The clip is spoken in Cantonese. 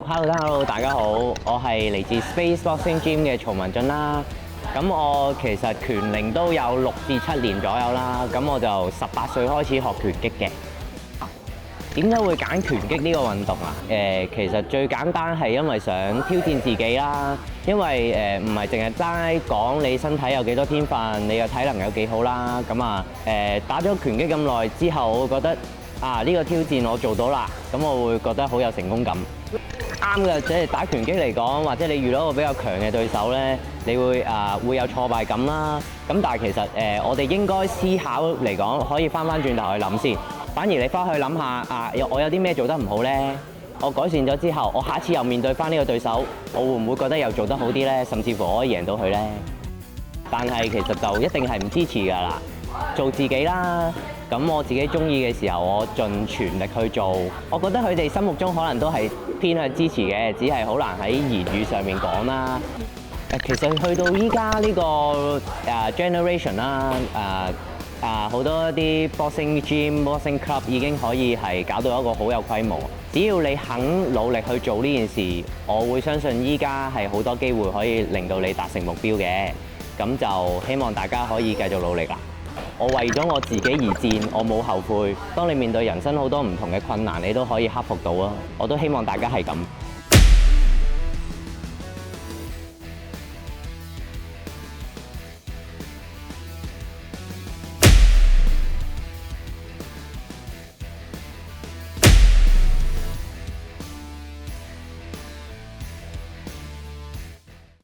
Hello，大家好，我係嚟自 Space Boxing Gym 嘅曹文俊啦。咁我其實拳齡都有6至7年左右啦。咁我就18歲開始學拳擊嘅。點解會揀拳擊呢個運動啊？其實最簡單係因為想挑戰自己啦。因為唔係淨係齋講你身體有幾多天分，你嘅體能有幾好啦。咁啊打咗拳擊咁耐之後，我會覺得呢個挑戰我做到啦。咁我會覺得好有成功感。啱嘅，即係打拳擊嚟講，或者你遇到一個比較強嘅對手咧，你會有挫敗感啦。咁但係其實我哋應該思考嚟講，可以翻轉頭去諗先。反而你翻去諗下我有啲咩做得唔好咧？我改善咗之後，我下一次又面對翻呢個對手，我會唔會覺得又做得好啲咧？甚至乎我可以贏到佢咧？但係其實就一定係唔支持㗎啦，做自己啦。咁我自己中意嘅時候，我盡全力去做。我覺得佢哋心目中可能都係偏向支持嘅，只係好難喺言語上面講啦。其實去到依家呢個generation 啦，好多啲 boxing gym、boxing club 已經可以係搞到一個好有規模。只要你肯努力去做呢件事，我會相信依家係好多機會可以令到你達成目標嘅。咁就希望大家可以繼續努力啦。我為咗我自己而戰，我冇後悔。當你面對人生好多唔同嘅困難，你都可以克服到啊！我都希望大家係咁。